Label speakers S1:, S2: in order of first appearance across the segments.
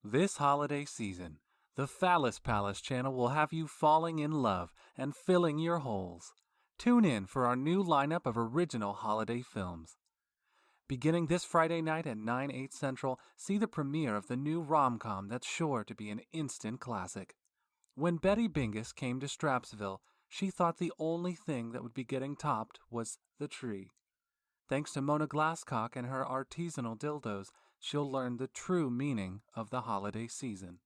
S1: This holiday season, the Phallus Palace Channel will have you falling in love and filling your holes. Tune in for our new lineup of original holiday films. Beginning this Friday night at 9/8 Central, see the premiere of the new rom-com that's sure to be an instant classic. When Betty Bingus came to Strappsville, she thought the only thing that would be getting topped was the tree. Thanks to Mona Glasscock and her artisanal dildos, she'll learn the true meaning of the holiday season.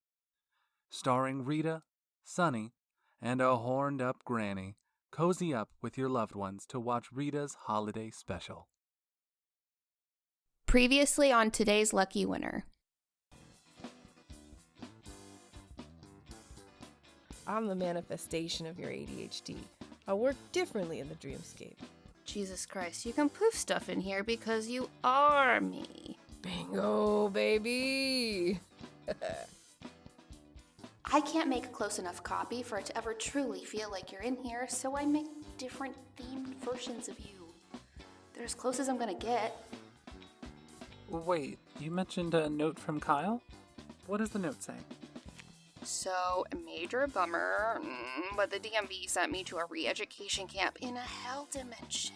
S1: Starring Rita, Sonny, and a horned-up granny, cozy up with your loved ones to watch Rita's holiday special.
S2: Previously on today's Lucky Winner.
S3: I'm the manifestation of your ADHD. I work differently in the dreamscape.
S2: Jesus Christ, you can poof stuff in here because you are me.
S3: Bingo, baby!
S2: I can't make a close enough copy for it to ever truly feel like you're in here, so I make different themed versions of you. They're as close as I'm gonna get.
S1: Wait, you mentioned a note from Kyle? What does the note say?
S2: So, major bummer, but the DMV sent me to a re-education camp in a hell dimension.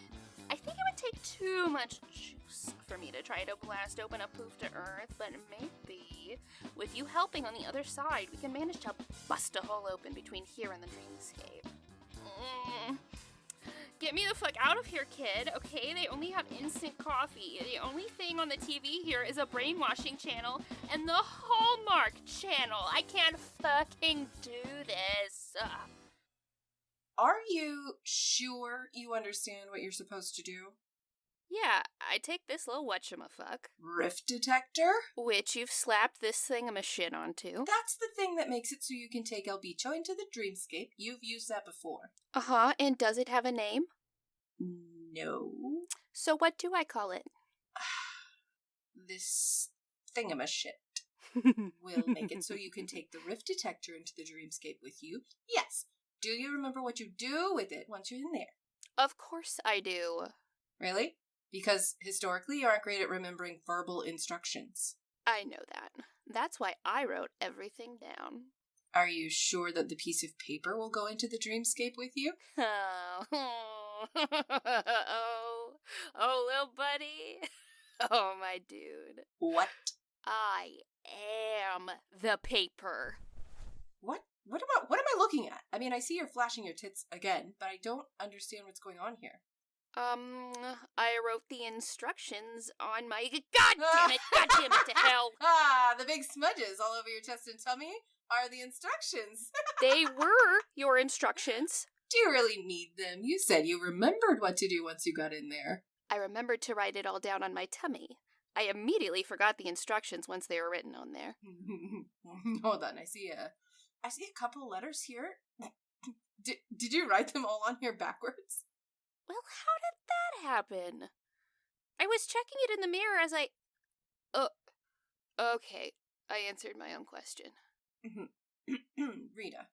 S2: I think it would take too much juice for me to try to blast open a poof to Earth, but maybe with you helping on the other side, we can manage to bust a hole open between here and the dreamscape. Get me the fuck out of here, kid, okay? They only have instant coffee. The only thing on the TV here is a brainwashing channel and the Hallmark channel. I can't fucking do this.
S4: Are you sure you understand what you're supposed to do?
S2: Yeah, I take this little whatchamafuck.
S4: Rift detector?
S2: Which you've slapped this thingamashit onto.
S4: That's the thing that makes it so you can take El Bicho into the dreamscape. You've used that before.
S2: Uh-huh, and does it have a name?
S4: No.
S2: So what do I call it?
S4: This thingamashit will make it so you can take the rift detector into the dreamscape with you. Yes. Do you remember what you do with it once you're in there?
S2: Of course I do.
S4: Really? Because historically you aren't great at remembering verbal instructions.
S2: I know that. That's why I wrote everything down.
S4: Are you sure that the piece of paper will go into the dreamscape with you?
S2: Oh, little buddy. Oh, my dude.
S4: What?
S2: I am the paper.
S4: What am I looking at? I mean, I see you're flashing your tits again, but I don't understand what's going on here.
S2: I wrote the instructions on my... God damn it to hell!
S4: The big smudges all over your chest and tummy are the instructions.
S2: They were your instructions.
S4: Do you really need them? You said you remembered what to do once you got in there.
S2: I remembered to write it all down on my tummy. I immediately forgot the instructions once they were written on there.
S4: Hold on, I see a couple letters here. Did you write them all on here backwards?
S2: Well, how did that happen? I was checking it in the mirror as I... Okay, I answered my own question.
S4: Rita,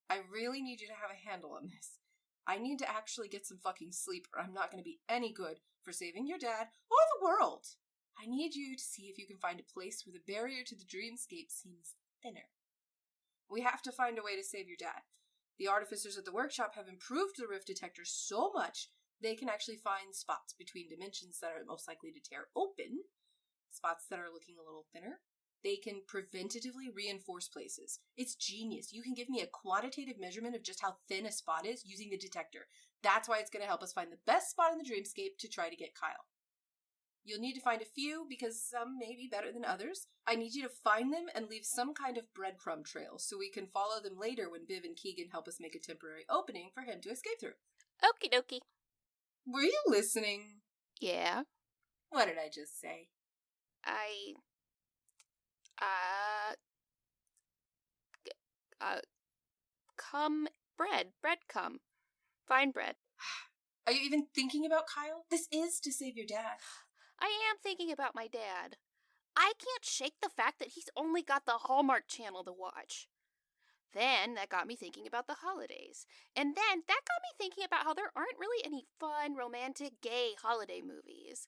S4: I really need you to have a handle on this. I need to actually get some fucking sleep or I'm not going to be any good for saving your dad or the world. I need you to see if you can find a place where the barrier to the dreamscape seems thinner. We have to find a way to save your dad. The artificers at the workshop have improved the rift detector so much they can actually find spots between dimensions that are most likely to tear open, spots that are looking a little thinner. They can preventatively reinforce places. It's genius. You can give me a quantitative measurement of just how thin a spot is using the detector. That's why it's going to help us find the best spot in the dreamscape to try to get Kyle. You'll need to find a few because some may be better than others. I need you to find them and leave some kind of breadcrumb trail so we can follow them later when Viv and Keegan help us make a temporary opening for him to escape through.
S2: Okie dokie.
S4: Were you listening?
S2: Yeah.
S4: What did I just say?
S2: Bread cum. Fine bread.
S4: Are you even thinking about Kyle? This is to save your dad.
S2: I am thinking about my dad. I can't shake the fact that he's only got the Hallmark channel to watch. Then that got me thinking about the holidays. And then that got me thinking about how there aren't really any fun, romantic, gay holiday movies.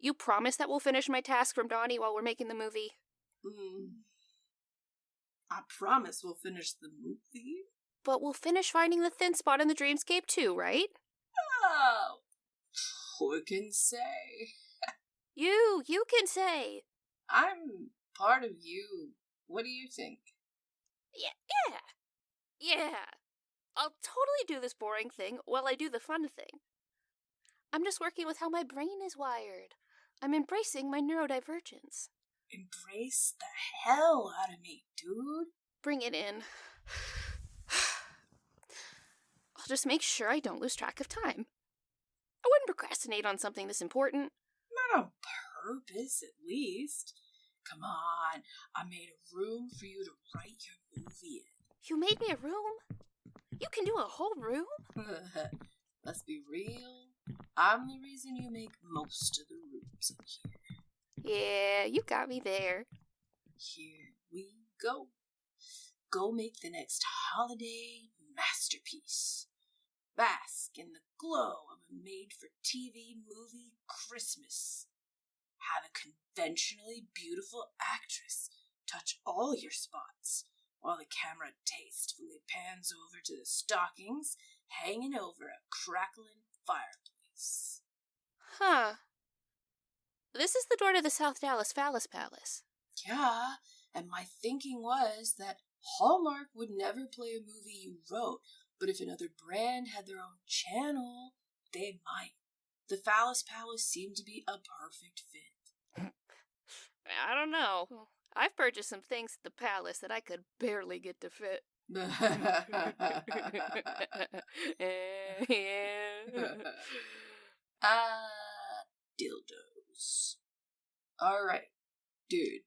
S2: You promise that we'll finish my task from Donnie while we're making the movie?
S4: I promise we'll finish the movie.
S2: But we'll finish finding the thin spot in the dreamscape too, right?
S4: Oh, who can say?
S2: You can say.
S4: I'm part of you. What do you think?
S2: Yeah. I'll totally do this boring thing while I do the fun thing. I'm just working with how my brain is wired. I'm embracing my neurodivergence.
S4: Embrace the hell out of me, dude.
S2: Bring it in. I'll just make sure I don't lose track of time. I wouldn't procrastinate on something this important.
S4: Not on purpose, at least. Come on, I made a room for you to write your movie in.
S2: You made me a room? You can do a whole room?
S4: Let's be real. I'm the reason you make most of the rooms in here.
S2: Yeah, you got me there.
S4: Here we go. Go make the next holiday masterpiece. Bask in the glow of a made-for-TV movie Christmas. Have a conventionally beautiful actress touch all your spots, while the camera tastefully pans over to the stockings hanging over a crackling fireplace.
S2: Huh. This is the door to the South Dallas Phallus Palace.
S4: Yeah, and my thinking was that Hallmark would never play a movie you wrote, but if another brand had their own channel, they might. The Phallus Palace seemed to be a perfect fit.
S2: I don't know. I've purchased some things at the palace that I could barely get to fit.
S4: Dildos. Alright, dude.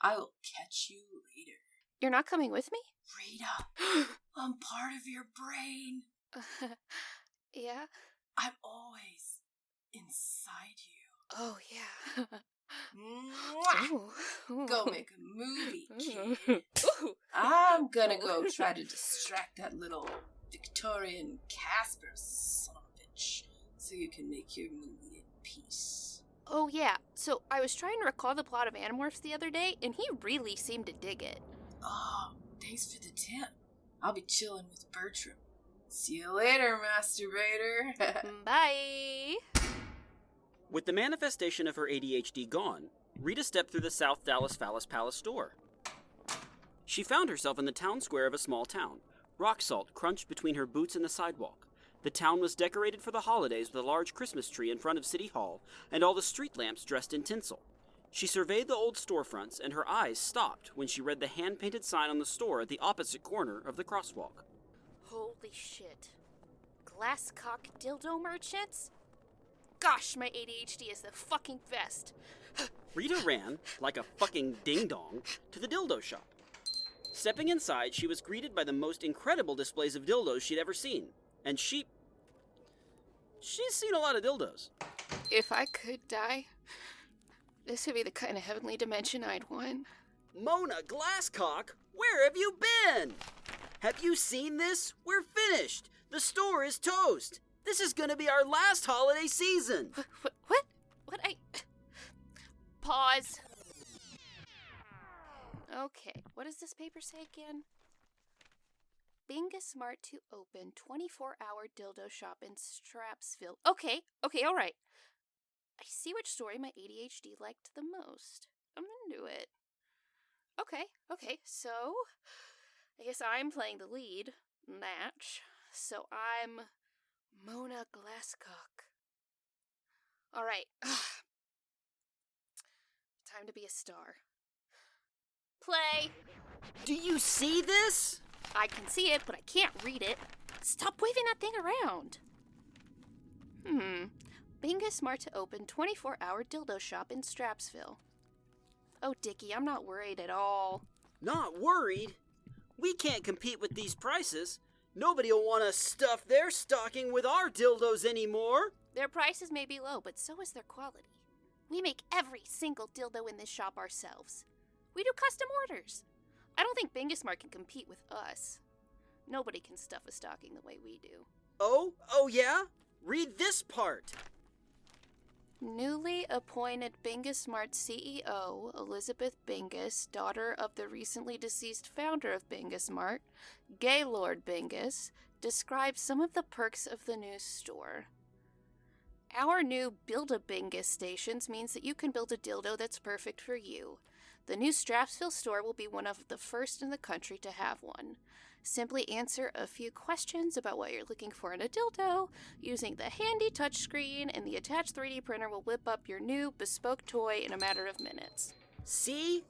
S4: I will catch you later.
S2: You're not coming with me?
S4: Rita, I'm part of your brain.
S2: Yeah?
S4: I'm always inside you.
S2: Oh, yeah.
S4: Mwah!
S2: Ooh.
S4: Go make a movie, kid.
S2: Ooh.
S4: I'm gonna go try to distract that little Victorian Casper son of a bitch so you can make your movie in peace.
S2: Oh, yeah. So I was trying to recall the plot of Animorphs the other day, and he really seemed to dig it.
S4: Oh, thanks for the tip. I'll be chilling with Bertram. See you later, masturbator.
S2: Bye.
S5: With the manifestation of her ADHD gone, Rita stepped through the South Dallas Phallus Palace door. She found herself in the town square of a small town. Rock salt crunched between her boots and the sidewalk. The town was decorated for the holidays with a large Christmas tree in front of City Hall and all the street lamps dressed in tinsel. She surveyed the old storefronts, and her eyes stopped when she read the hand-painted sign on the store at the opposite corner of the crosswalk.
S2: Holy shit. Glasscock dildo merchants? Gosh, my ADHD is the fucking best.
S5: Rita ran, like a fucking ding-dong, to the dildo shop. Stepping inside, she was greeted by the most incredible displays of dildos she'd ever seen. And she's seen a lot of dildos.
S2: If I could die, this would be the kind of heavenly dimension I'd want.
S5: Mona Glasscock, where have you been? Have you seen this? We're finished. The store is toast. This is gonna be our last holiday season.
S2: What? Pause. Okay, what does this paper say again? Bingus smart to open 24-hour dildo shop in Strappsville. Okay, all right. I see which story my ADHD liked the most. I'm into it. Okay, so I guess I'm playing the lead match. So I'm Mona Glasscock. All right. Time to be a star. Play.
S5: Do you see this?
S2: I can see it, but I can't read it. Stop waving that thing around. Bingus smart to open 24-hour dildo shop in Strappsville. Oh, Dicky, I'm not worried at all.
S5: Not worried? We can't compete with these prices. Nobody will want to stuff their stocking with our dildos anymore.
S2: Their prices may be low, but so is their quality. We make every single dildo in this shop ourselves. We do custom orders. I don't think Bingus Smart can compete with us. Nobody can stuff a stocking the way we do.
S5: Oh yeah? Read this part.
S2: Newly appointed Bingus Mart CEO, Elizabeth Bingus, daughter of the recently deceased founder of Bingus Mart, Gaylord Bingus, describes some of the perks of the new store. Our new Build-A-Bingus stations means that you can build a dildo that's perfect for you. The new Strappsville store will be one of the first in the country to have one. Simply answer a few questions about what you're looking for in a dildo using the handy touchscreen, and the attached 3D printer will whip up your new bespoke toy in a matter of minutes.
S5: See?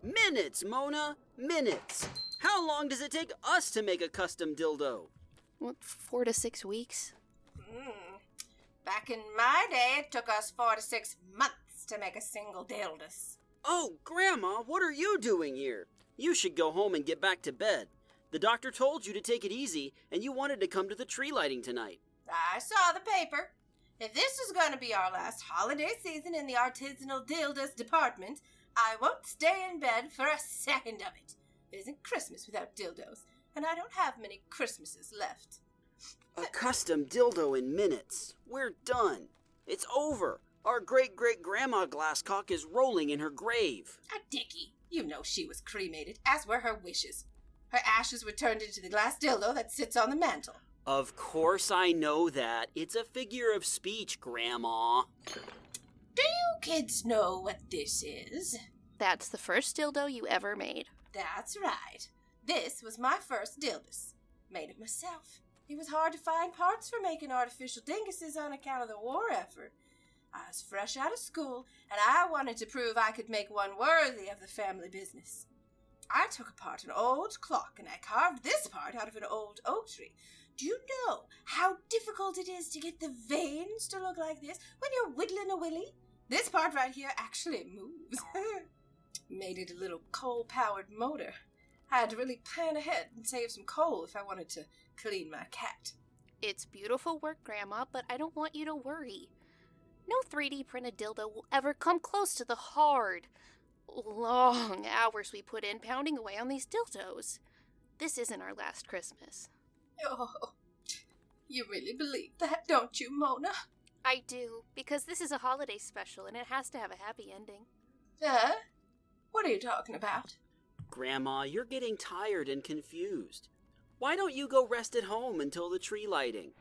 S5: Minutes, Mona! Minutes! How long does it take us to make a custom dildo?
S2: What, 4 to 6 weeks?
S4: Back in my day, it took us 4 to 6 months to make a single dildos.
S5: Oh, Grandma, what are you doing here? You should go home and get back to bed. The doctor told you to take it easy, and you wanted to come to the tree lighting tonight.
S4: I saw the paper. If this is going to be our last holiday season in the artisanal dildos department, I won't stay in bed for a second of it. It isn't Christmas without dildos, and I don't have many Christmases left.
S5: A custom dildo in minutes. We're done. It's over. Our great-great-grandma Glasscock is rolling in her grave.
S4: Dicky, you know she was cremated, as were her wishes. Her ashes were turned into the glass dildo that sits on the mantel.
S5: Of course I know that. It's a figure of speech, Grandma.
S4: Do you kids know what this is?
S2: That's the first dildo you ever made.
S4: That's right. This was my first dildos. Made it myself. It was hard to find parts for making artificial dinguses on account of the war effort. I was fresh out of school, and I wanted to prove I could make one worthy of the family business. I took apart an old clock, and I carved this part out of an old oak tree. Do you know how difficult it is to get the veins to look like this when you're whittling a willy? This part right here actually moves. Made it a little coal-powered motor. I had to really plan ahead and save some coal if I wanted to clean my cat.
S2: It's beautiful work, Grandma, but I don't want you to worry. No 3D printed dildo will ever come close to the hard, long hours we put in pounding away on these dildos. This isn't our last Christmas.
S4: Oh, you really believe that, don't you, Mona?
S2: I do, because this is a holiday special and it has to have a happy ending.
S4: What are you talking about?
S5: Grandma, you're getting tired and confused. Why don't you go rest at home until the tree lighting?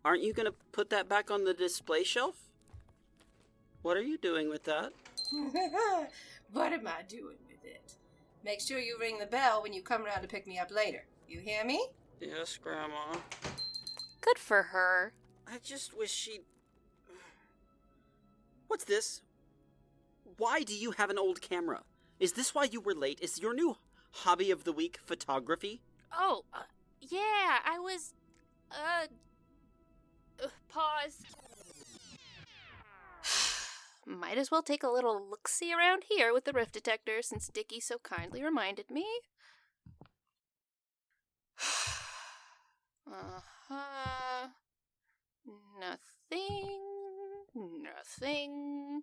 S5: Aren't you going to put that back on the display shelf? What are you doing with that?
S4: What am I doing with it? Make sure you ring the bell when you come around to pick me up later. You hear me?
S5: Yes, Grandma.
S2: Good for her.
S5: I just wish she'd... What's this? Why do you have an old camera? Is this why you were late? Is your new hobby of the week photography?
S2: Oh, yeah, I was, pause. Might as well take a little look-see around here with the rift detector since Dicky so kindly reminded me. Nothing.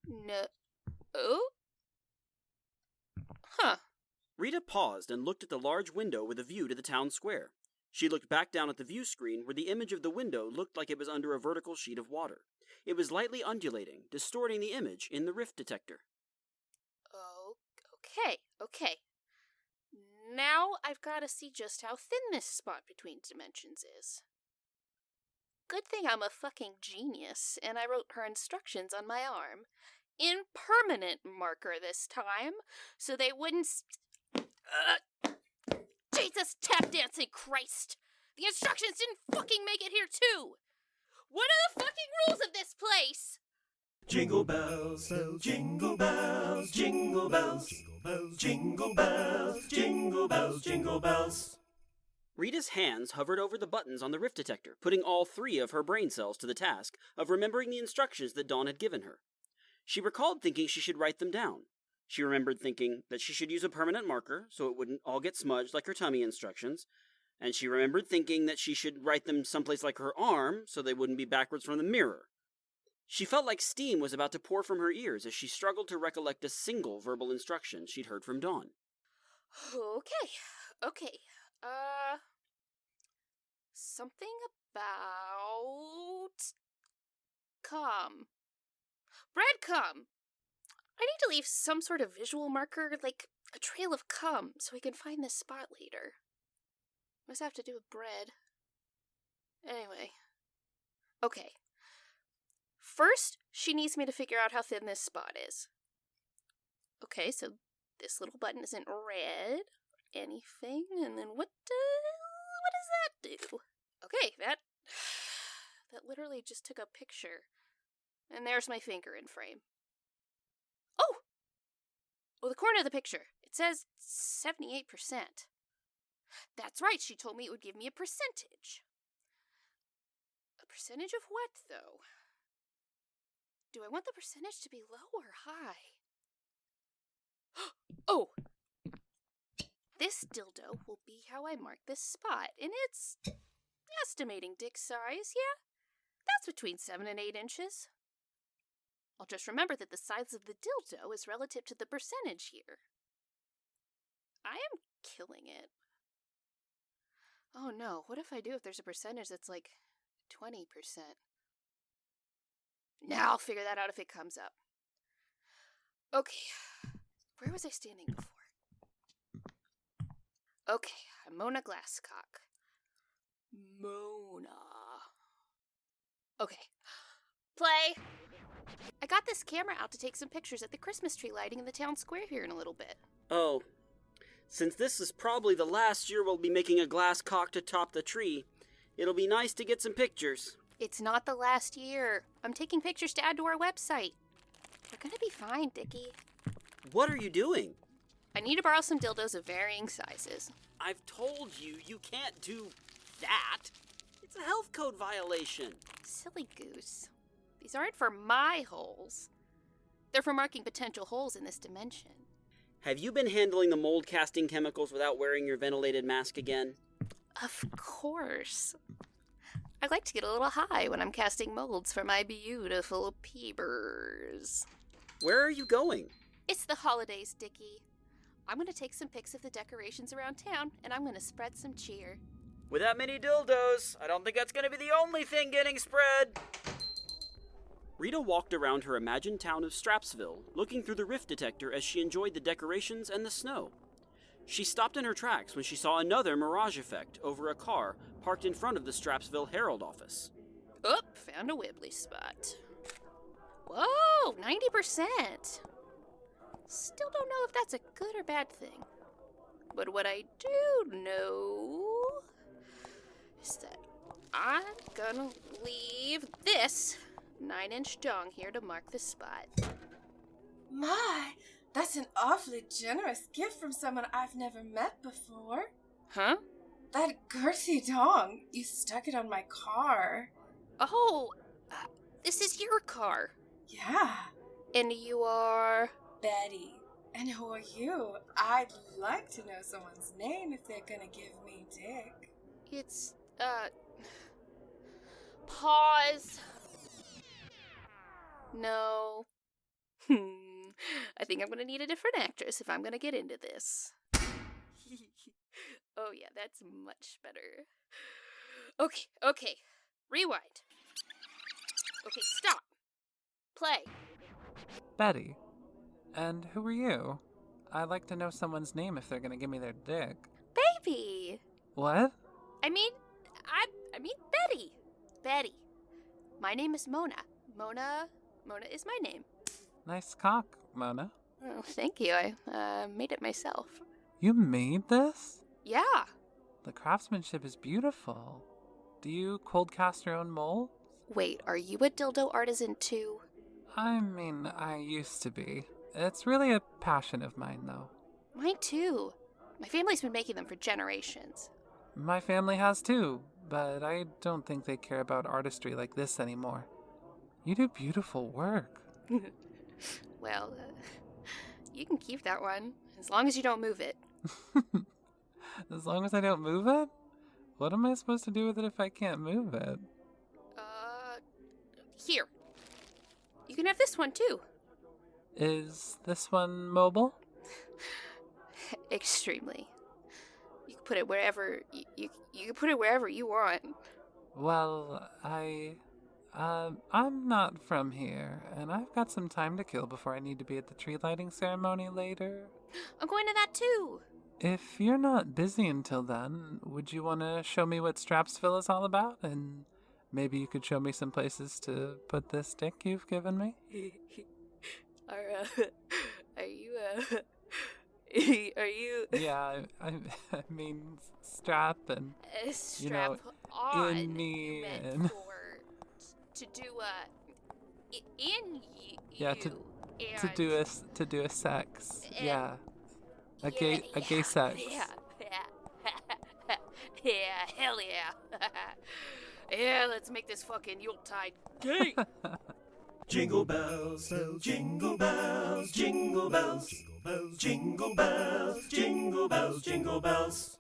S2: No. Oh? Huh.
S5: Rita paused and looked at the large window with a view to the town square. She looked back down at the view screen where the image of the window looked like it was under a vertical sheet of water. It was lightly undulating, distorting the image in the rift detector.
S2: Oh, okay. Now I've got to see just how thin this spot between dimensions is. Good thing I'm a fucking genius, and I wrote her instructions on my arm. In permanent marker this time, so they wouldn't... Jesus tap dancing Christ! The instructions didn't fucking make it here too! What are the fucking rules of this place?
S6: Jingle bells, jingle bells, jingle bells, jingle bells, jingle bells, jingle bells, jingle bells.
S5: Rita's hands hovered over the buttons on the rift detector, putting all 3 of her brain cells to the task of remembering the instructions that Dawn had given her. She recalled thinking she should write them down. She remembered thinking that she should use a permanent marker so it wouldn't all get smudged like her tummy instructions, and she remembered thinking that she should write them someplace like her arm so they wouldn't be backwards from the mirror. She felt like steam was about to pour from her ears as she struggled to recollect a single verbal instruction she'd heard from Dawn.
S2: Okay. Something cum. Bread cum. I need to leave some sort of visual marker, like a trail of cum, so I can find this spot later. Must have to do with bread. Anyway. Okay. First, she needs me to figure out how thin this spot is. Okay, so this little button isn't red or anything, and then what does that do? Okay, that literally just took a picture. And there's my finger in frame. Oh, the corner of the picture. It says 78%. That's right, she told me it would give me a percentage. A percentage of what, though? Do I want the percentage to be low or high? Oh! This dildo will be how I mark this spot, and it's estimating dick size, yeah? That's between 7 and 8 inches. I'll just remember that the size of the dildo is relative to the percentage here. I am killing it. Oh no, what if I do if there's a percentage that's like 20%? Now I'll figure that out if it comes up. Okay, where was I standing before? Okay, I'm Mona Glasscock. Mona. Okay, play! I got this camera out to take some pictures at the Christmas tree lighting in the town square here in a little bit.
S5: Oh, since this is probably the last year we'll be making a glass cock to top the tree, it'll be nice to get some pictures.
S2: It's not the last year. I'm taking pictures to add to our website. We're gonna be fine, Dicky.
S5: What are you doing?
S2: I need to borrow some dildos of varying sizes.
S5: I've told you, you can't do that. It's a health code violation.
S2: Silly goose. These aren't for my holes. They're for marking potential holes in this dimension.
S5: Have you been handling the mold casting chemicals without wearing your ventilated mask again?
S2: Of course. I like to get a little high when I'm casting molds for my beautiful peepers.
S5: Where are you going?
S2: It's the holidays, Dicky. I'm going to take some pics of the decorations around town, and I'm going to spread some cheer.
S5: With that many dildos, I don't think that's going to be the only thing getting spread. Rita walked around her imagined town of Strappsville, looking through the rift detector as she enjoyed the decorations and the snow. She stopped in her tracks when she saw another mirage effect over a car parked in front of the Strappsville Herald office.
S2: Oop, found a wibbly spot. Whoa, 90%. Still don't know if that's a good or bad thing. But what I do know is that I'm gonna leave this 9-inch dong here to mark the spot.
S4: My, that's an awfully generous gift from someone I've never met before.
S2: Huh?
S4: That girthy dong, you stuck it on my car.
S2: Oh, this is your car.
S4: Yeah.
S2: And you are...
S4: Betty. And who are you? I'd like to know someone's name if they're gonna give me dick.
S2: It's, pause. No. I think I'm gonna need a different actress if I'm gonna get into this. Oh yeah, that's much better. Okay. Rewind. Okay, stop. Play.
S1: Betty. And who are you? I'd like to know someone's name if they're gonna give me their dick.
S2: Baby.
S1: What?
S2: I mean Betty. Betty. My name is Mona. Mona is my name.
S1: Nice cock, Mona.
S2: Oh, thank you. I made it myself.
S1: You made this?
S2: Yeah.
S1: The craftsmanship is beautiful. Do you cold cast your own molds?
S2: Wait, are you a dildo artisan too?
S1: I mean, I used to be. It's really a passion of mine, though.
S2: Mine too. My family's been making them for generations.
S1: My family has too, but I don't think they care about artistry like this anymore. You do beautiful work.
S2: Well, you can keep that one, as long as you don't move it.
S1: As long as I don't move it? What am I supposed to do with it if I can't move it?
S2: Here. You can have this one too.
S1: Is this one mobile?
S2: Extremely. You can put it wherever you can put it wherever you want.
S1: Well, I'm not from here, and I've got some time to kill before I need to be at the tree lighting ceremony later.
S2: I'm going to that too.
S1: If you're not busy until then, would you want to show me what Strappsville is all about? And maybe you could show me some places to put this stick you've given me?
S2: Are you,
S1: Yeah, I mean, strap and,
S2: strap on,
S1: in me
S2: meant
S1: and...
S2: to do in you.
S1: Yeah, to do a sex. Yeah. A gay sex.
S2: Yeah. Yeah, hell yeah. Yeah, let's make this fucking Yuletide gay.
S6: Jingle bells, jingle bells, jingle bells, jingle bells, jingle bells, jingle bells, jingle bells.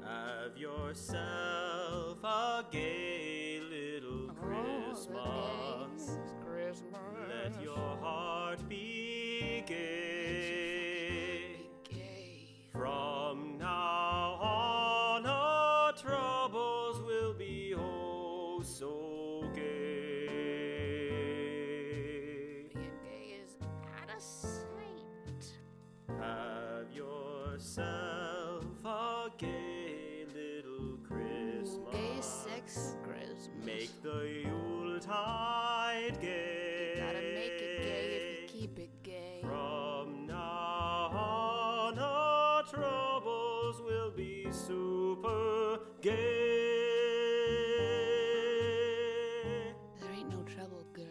S6: Have yourself a gay little Christmas. Let your heart be gay. From now on, our troubles will be oh so gay.
S2: Being gay is out of sight.
S6: Have yourself a gay little Christmas.
S2: Gay sex Christmas.
S6: Make the Yuletide gay.
S2: You gotta make it gay if you keep it gay.
S6: From now on, our troubles will be super gay.
S2: There ain't no trouble, girl,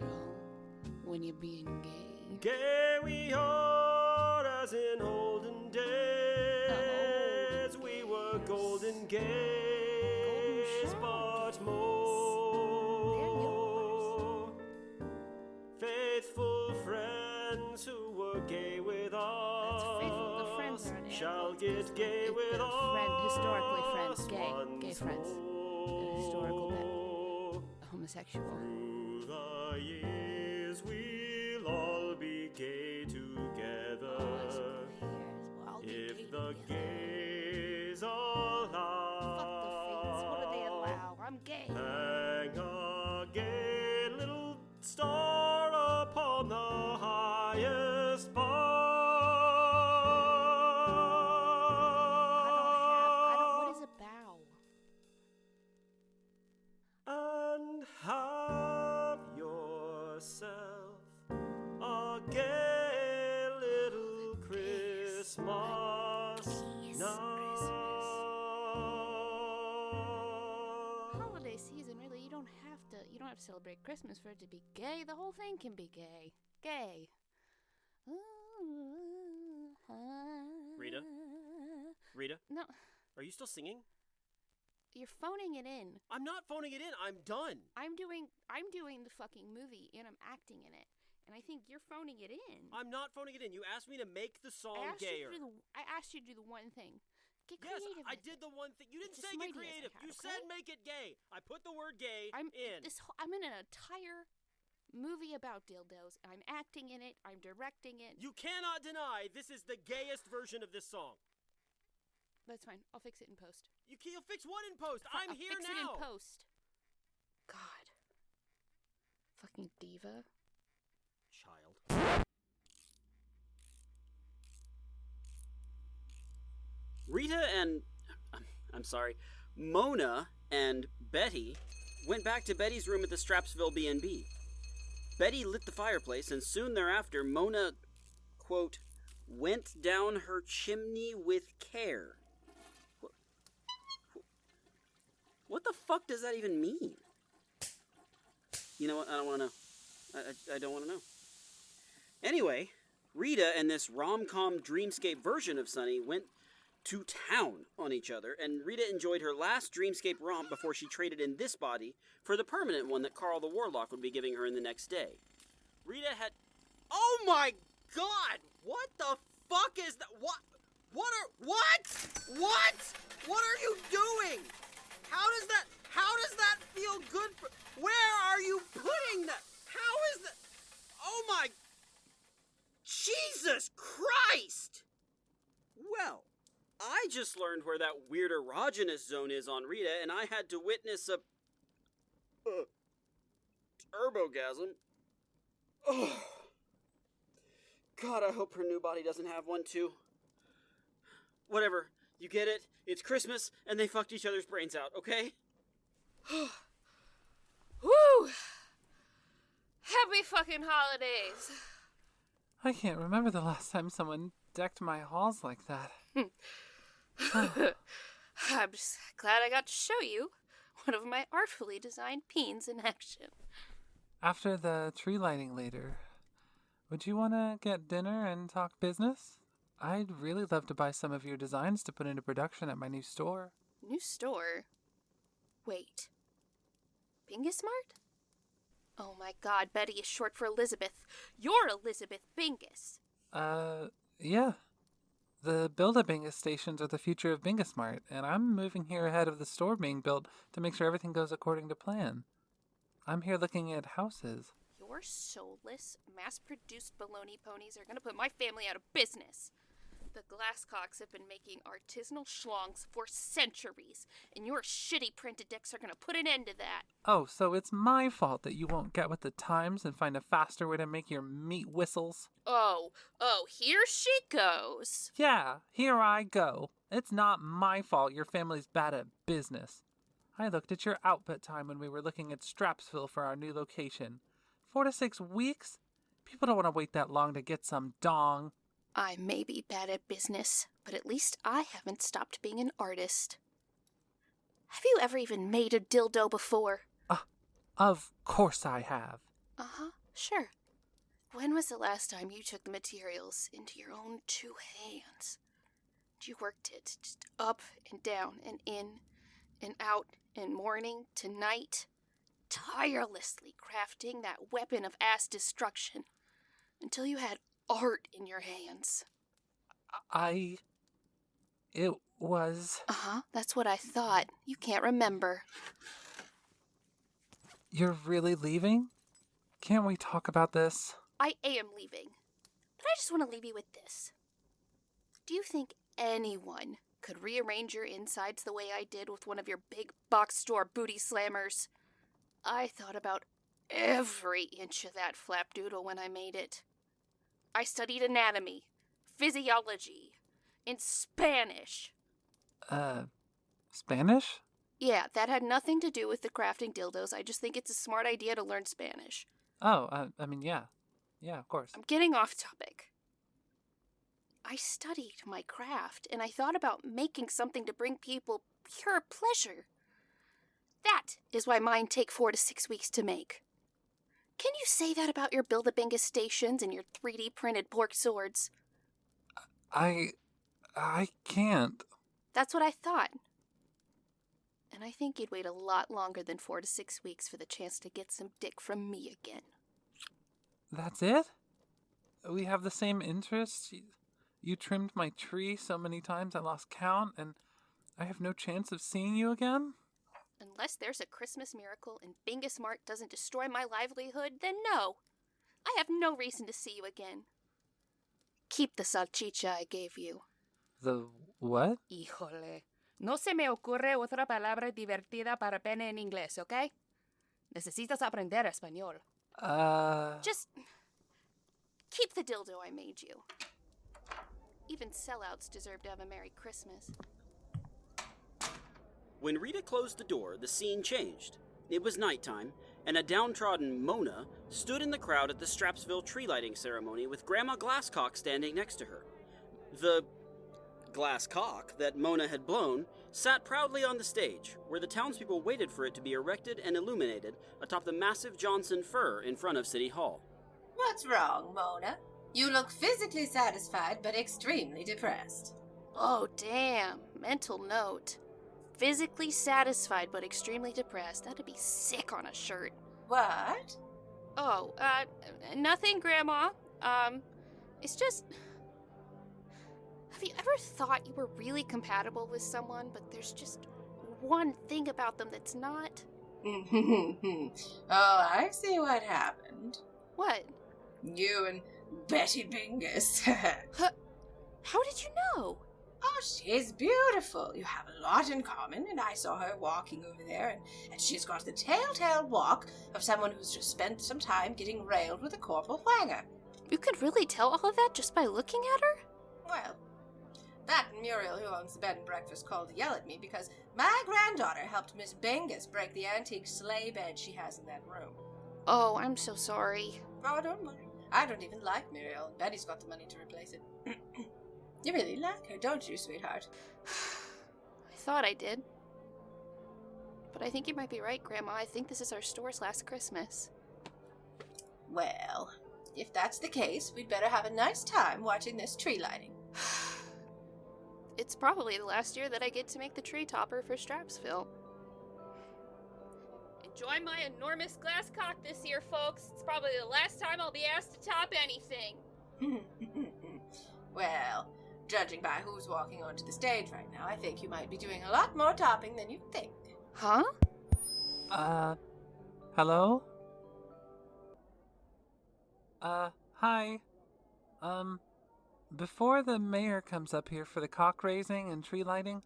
S2: when you're being gay.
S6: Gay we are as in olden days. We were golden gays, but more faithful friends who were gay with us
S2: faithful. The friends are an
S6: shall
S2: animal.
S6: get gay with
S2: The
S6: us.
S2: historically friends, gay
S6: once
S2: friends.
S6: more.
S2: Historical homosexual.
S6: Through the years we'll all be gay together. If the gays allow,
S2: Fuck the fates, what do they allow? I'm gay.
S6: hang a gay little star upon the highest bar.
S2: What is a bow?
S6: And have yourself a gay little Christmas now.
S2: Holiday season, really, you don't have to celebrate Christmas for it to be gay. The whole thing can be gay. Gay.
S5: Rita? Rita?
S2: No,
S5: Are you still singing?
S2: you're phoning it in.
S5: I'm not phoning it in. I'm done.
S2: I'm doing the fucking movie and I'm acting in it. And I think you're phoning it in.
S5: I'm not phoning it in. You asked me to make the song gayer.
S2: I asked you to do the one thing. Get
S5: Yes,
S2: creative.
S5: I
S2: with
S5: did
S2: it.
S5: the one thing. You didn't
S2: Just
S5: say
S2: some
S5: get
S2: ideas I
S5: creative.
S2: had,
S5: You
S2: okay?
S5: said make it gay. I put the word gay
S2: I'm
S5: in.
S2: I'm in an entire movie about dildos. I'm acting in it. I'm directing it.
S5: You cannot deny this is the gayest version of this song.
S2: That's fine. I'll fix it in post.
S5: You'll fix what in post? I'm
S2: I'll
S5: here
S2: fix
S5: now.
S2: it in post. God. Fucking diva.
S5: Child. Rita and I'm sorry, Mona and Betty went back to Betty's room at the Strappsville B&B. Betty lit the fireplace, and soon thereafter, Mona, quote, went down her chimney with care. What the fuck does that even mean? You know what? I don't want to know. I don't want to know. Anyway, Rita and this rom-com dreamscape version of Sunny went to town on each other, and Rita enjoyed her last dreamscape romp before she traded in this body for the permanent one that Carl the Warlock would be giving her in the next day. Rita had... Oh my god! What the fuck is that? What are you doing? How does that Where are you putting that? How is that? Oh my... Jesus Christ! Well, I just learned where that weird erogenous zone is on Rita, and I had to witness a... turbogasm. Oh. God, I hope her new body doesn't have one, too. Whatever. You get it? It's Christmas, and they fucked each other's brains out, okay?
S2: Woo! Happy fucking holidays!
S1: I can't remember the last time someone decked my halls like that.
S2: I'm just glad I got to show you one of my artfully designed peens in action.
S1: After the tree lighting later, would you want to get dinner and talk business? I'd really love to buy some of your designs to put into production at my new store.
S2: New store? Wait. Bingus-Mart? Oh my god, Betty is short for Elizabeth. You're Elizabeth Bingus.
S1: Yeah. The Build-A-Bingus stations are the future of Bingus-Mart, and I'm moving here ahead of the store being built to make sure everything goes according to plan. I'm here looking at houses.
S2: Your soulless, mass-produced baloney ponies are gonna put my family out of business. The Glasscocks have been making artisanal schlongs for centuries, and your shitty printed decks are gonna put an end to that.
S1: Oh, so it's my fault that you won't get with the times and find a faster way to make your meat whistles?
S2: Oh, here she goes.
S1: Yeah, here I go. It's not my fault your family's bad at business. I looked at your output time when we were looking at Strappsville for our new location. 4 to 6 weeks? People don't want to wait that long to get some dong.
S2: I may be bad at business, but at least I haven't stopped being an artist. Have you ever even made a dildo before?
S1: Of course I have.
S2: Uh-huh, sure. When was the last time you took the materials into your own 2 hands? You worked it just up and down and in and out and morning to night, tirelessly crafting that weapon of ass destruction until you had art in your hands.
S1: It was...
S2: Uh-huh, that's what I thought. You can't remember.
S1: You're really leaving? Can't we talk about this?
S2: I am leaving, but I just want to leave you with this. Do you think anyone could rearrange your insides the way I did with one of your big box store booty slammers? I thought about every inch of that flapdoodle when I made it. I studied anatomy, physiology, and Spanish.
S1: Spanish?
S2: Yeah, that had nothing to do with the crafting dildos. I just think it's a smart idea to learn Spanish.
S1: Oh, yeah. Yeah, of course.
S2: I'm getting off topic. I studied my craft, and I thought about making something to bring people pure pleasure. That is why mine take 4 to 6 weeks to make. Can you say that about your Build-A-Bingus stations and your 3D printed pork swords?
S1: I can't.
S2: That's what I thought. And I think you'd wait a lot longer than 4 to 6 weeks for the chance to get some dick from me again.
S1: That's it? We have the same interests? You trimmed my tree so many times I lost count, and I have no chance of seeing you again?
S2: Unless there's a Christmas miracle and Bingus-Mart doesn't destroy my livelihood, then no. I have no reason to see you again. Keep the salchicha I gave you.
S1: The what?
S7: Híjole. No se me ocurre otra palabra divertida para pene en inglés, ¿ok? Necesitas aprender español.
S2: Just keep the dildo I made you. Even sellouts deserve to have a Merry Christmas.
S5: When Rita closed the door, the scene changed. It was nighttime, and a downtrodden Mona stood in the crowd at the Strappsville tree lighting ceremony with Grandma Glasscock standing next to her. The glass cock that Mona had blown sat proudly on the stage, where the townspeople waited for it to be erected and illuminated atop the massive Johnson fir in front of City Hall.
S4: What's wrong, Mona? You look physically satisfied, but extremely depressed.
S2: Oh, damn. Mental note. Physically satisfied but extremely depressed. That'd be sick on a shirt.
S4: What?
S2: Oh, nothing, Grandma. It's just... Have you ever thought you were really compatible with someone, but there's just one thing about them that's not?
S4: Oh, I see what happened.
S2: What?
S4: You and Betty Bingus.
S2: How did you know?
S4: Oh, she's beautiful. You have a lot in common, and I saw her walking over there, and she's got the telltale walk of someone who's just spent some time getting railed with a corporal whanger.
S2: You could really tell all of that just by looking at her?
S4: Well, that Muriel who owns the bed and breakfast called to yell at me because my granddaughter helped Miss Bingus break the antique sleigh bed she has in that room.
S2: Oh, I'm so sorry.
S4: Oh, don't worry. I don't even like Muriel. Betty's got the money to replace it. You really like her, don't you, sweetheart?
S2: I thought I did. But I think you might be right, Grandma. I think this is our store's last Christmas.
S4: Well, if that's the case, we'd better have a nice time watching this tree lighting.
S2: It's probably the last year that I get to make the tree topper for Strappsville. Enjoy my enormous glass cock this year, folks. It's probably the last time I'll be asked to top anything.
S4: Well, judging by who's walking onto the stage right now, I think you might be doing a lot more topping than you think.
S2: Huh?
S1: Hello? Hi. Before the mayor comes up here for the cock raising and tree lighting,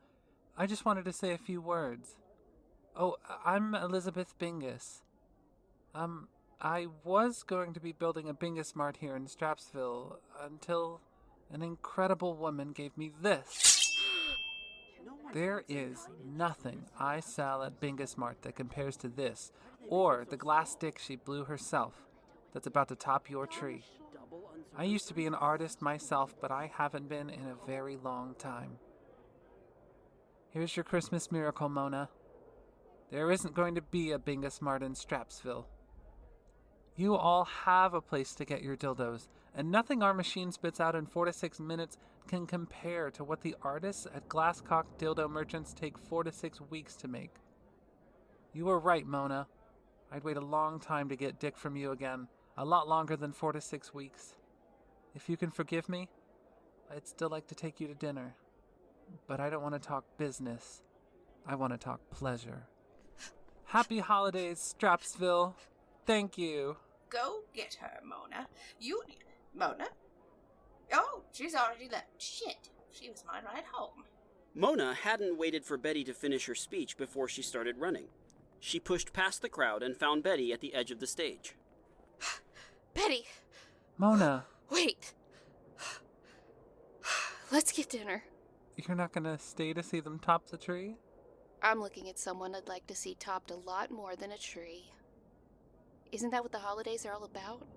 S1: I just wanted to say a few words. Oh, I'm Elizabeth Bingus. I was going to be building a Bingus Mart here in Strappsville until an incredible woman gave me this. There is nothing I sell at Bingus Mart that compares to this, or the glass stick she blew herself that's about to top your tree. I used to be an artist myself, but I haven't been in a very long time. Here's your Christmas miracle, Mona. There isn't going to be a Bingus Mart in Strappsville. You all have a place to get your dildos, and nothing our machine spits out in 4 to 6 minutes can compare to what the artists at Glasscock Dildo Merchants take 4 to 6 weeks to make. You were right, Mona. I'd wait a long time to get dick from you again, a lot longer than 4 to 6 weeks. If you can forgive me, I'd still like to take you to dinner. But I don't want to talk business. I want to talk pleasure. Happy holidays, Strappsville. Thank you.
S4: Go get her, Mona. Mona? Oh, she's already left. Shit. She was my ride home.
S5: Mona hadn't waited for Betty to finish her speech before she started running. She pushed past the crowd and found Betty at the edge of the stage.
S2: Betty!
S1: Mona.
S2: Wait! Let's get dinner.
S1: You're not gonna stay to see them top the tree?
S2: I'm looking at someone I'd like to see topped a lot more than a tree. Isn't that what the holidays are all about?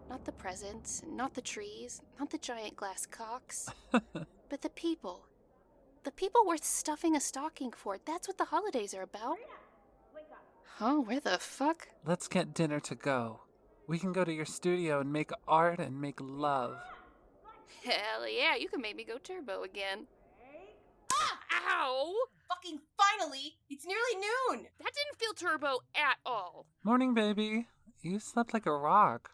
S2: Not the presents, not the trees, not the giant glass cocks, but the people. The people worth stuffing a stocking for. That's what the holidays are about. Huh? Where the fuck?
S1: Let's get dinner to go. We can go to your studio and make art and make love.
S2: Hell yeah, you can make me go turbo again. Ow!
S4: Fucking finally! It's nearly noon!
S2: That didn't feel turbo at all.
S1: Morning, baby. You slept like a rock.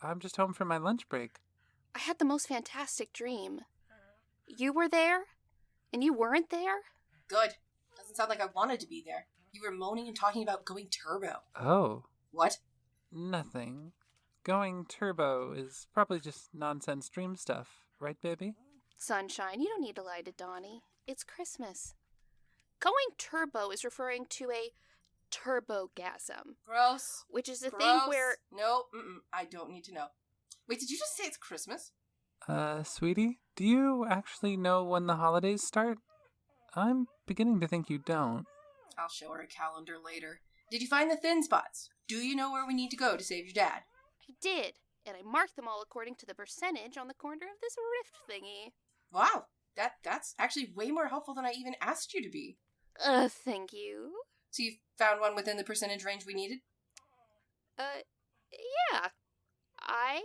S1: I'm just home from my lunch break.
S2: I had the most fantastic dream. You were there? And you weren't there?
S4: Good. Doesn't sound like I wanted to be there. You were moaning and talking about going turbo.
S1: Oh.
S4: What?
S1: Nothing. Going turbo is probably just nonsense dream stuff, right, baby?
S2: Sunshine, you don't need to lie to Donnie. It's Christmas. Going turbo is referring to a turbogasm.
S4: Gross.
S2: Which is a
S4: Gross.
S2: thing where...
S4: No, I don't need to know. Wait, did you just say it's Christmas?
S1: Sweetie, do you actually know when the holidays start? I'm beginning to think you don't.
S4: I'll show her a calendar later. Did you find the thin spots? Do you know where we need to go to save your dad?
S2: I did, and I marked them all according to the percentage on the corner of this rift thingy.
S4: Wow, that's actually way more helpful than I even asked you to be.
S2: Thank you.
S4: So you found one within the percentage range we needed?
S2: Yeah. I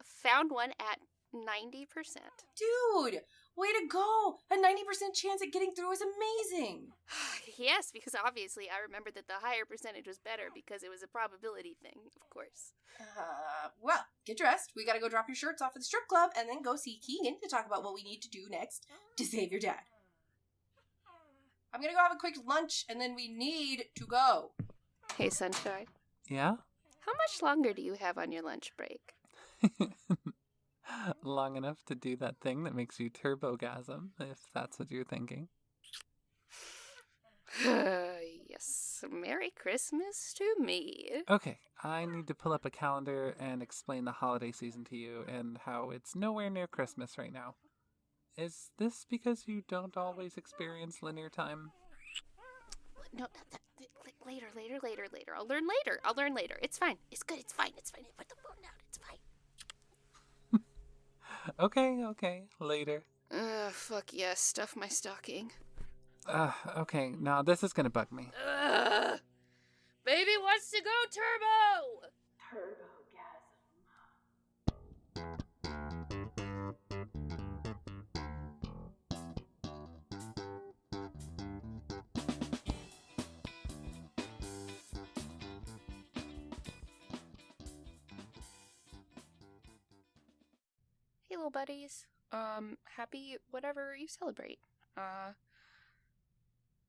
S2: found one at 90%.
S4: Dude, way to go! A 90% chance at getting through is amazing!
S2: Yes, because obviously I remembered that the higher percentage was better because it was a probability thing, of course.
S4: Well, get dressed. We gotta go drop your shirts off at the strip club and then go see Keegan to talk about what we need to do next to save your dad. I'm gonna go have a quick lunch and then we need to go.
S2: Hey, Sunshine.
S1: Yeah?
S2: How much longer do you have on your lunch break?
S1: Long enough to do that thing that makes you turbogasm, if that's what you're thinking.
S2: Yes. Merry Christmas to me.
S1: Okay, I need to pull up a calendar and explain the holiday season to you and how it's nowhere near Christmas right now. Is this because you don't always experience linear time?
S2: No, later. I'll learn later. It's fine. It's good. It's fine. Put the phone down. It's fine.
S1: Okay, later.
S2: Fuck yes. Stuff my stocking.
S1: Okay, now this is gonna bug me.
S7: Baby wants to go turbo!
S2: Hey, little buddies. Happy whatever you celebrate.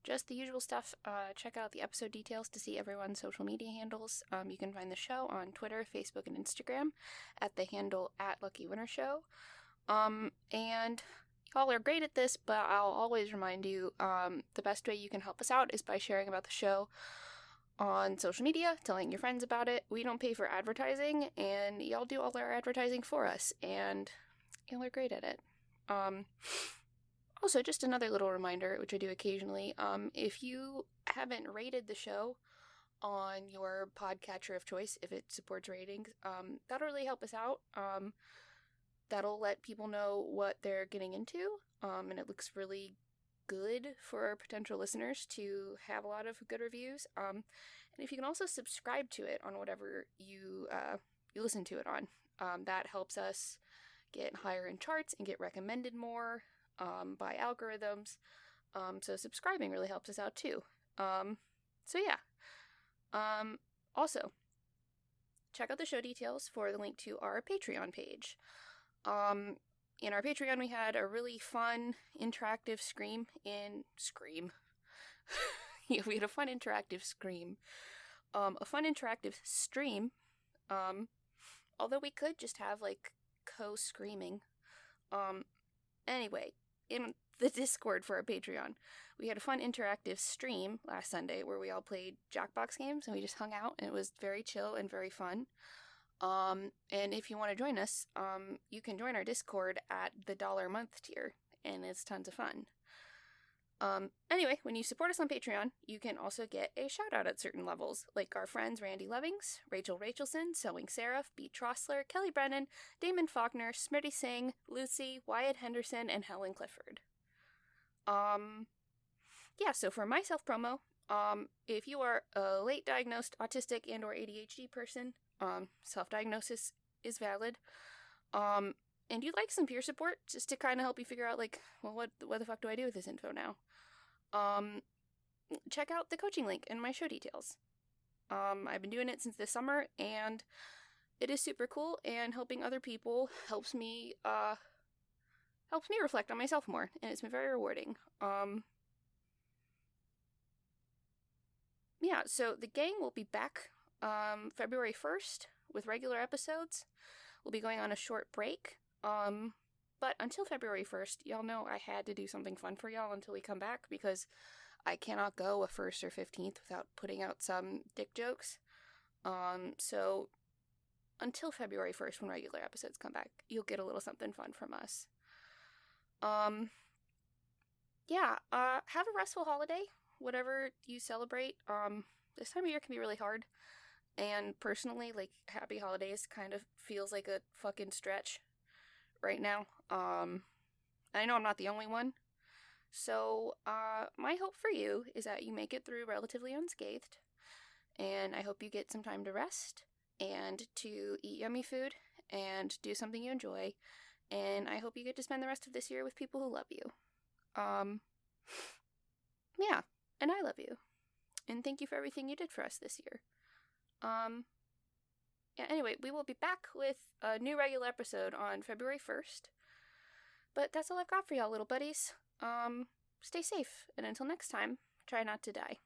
S2: Just the usual stuff. Check out the episode details to see everyone's social media handles. You can find the show on Twitter, Facebook, and Instagram at the handle @LuckyWinterShow. And y'all are great at this, but I'll always remind you, the best way you can help us out is by sharing about the show on social media, telling your friends about it. We don't pay for advertising, and y'all do all our advertising for us, and y'all are great at it. Also, just another little reminder, which I do occasionally, if you haven't rated the show on your podcatcher of choice, if it supports ratings, that'll really help us out. That'll let people know what they're getting into, and it looks really good for our potential listeners to have a lot of good reviews. And if you can also subscribe to it on whatever you listen to it on, that helps us get higher in charts and get recommended more by algorithms. So subscribing really helps us out too. So yeah. Also, check out the show details for the link to our Patreon page. In our Patreon, we had a really fun interactive Scream. Yeah, we had a fun interactive Scream. A fun interactive stream. Although we could just have like co-screaming. Anyway, in the Discord for our Patreon, we had a fun interactive stream last Sunday where we all played Jackbox games and we just hung out, and it was very chill and very fun. And if you want to join us, you can join our Discord at the $1 a month tier, and it's tons of fun. Anyway, when you support us on Patreon, you can also get a shout out at certain levels, like our friends Randy Lovings, Rachel Rachelson, Sewing Seraph, B. Trossler, Kelly Brennan, Damon Faulkner, Smitty Singh, Lucy, Wyatt Henderson, and Helen Clifford. Yeah, so for my self-promo, if you are a late diagnosed autistic and or ADHD person, self-diagnosis is valid, and you'd like some peer support just to kind of help you figure out, like, well, what the fuck do I do with this info now? Check out the coaching link in my show details. I've been doing it since this summer, and it is super cool, and helping other people helps me reflect on myself more, and it's been very rewarding. Yeah, so the gang will be back February 1st with regular episodes. We'll be going on a short break. But until February 1st, y'all know I had to do something fun for y'all until we come back, because I cannot go a 1st or 15th without putting out some dick jokes. So until February 1st, when regular episodes come back, you'll get a little something fun from us. Yeah, have a restful holiday, whatever you celebrate. This time of year can be really hard. And personally, like, happy holidays kind of feels like a fucking stretch right now. I know I'm not the only one. So, my hope for you is that you make it through relatively unscathed. And I hope you get some time to rest and to eat yummy food and do something you enjoy. And I hope you get to spend the rest of this year with people who love you. Yeah, and I love you. And thank you for everything you did for us this year. Yeah, anyway, we will be back with a new regular episode on February 1st. But that's all I've got for y'all, little buddies. Stay safe, and until next time, try not to die.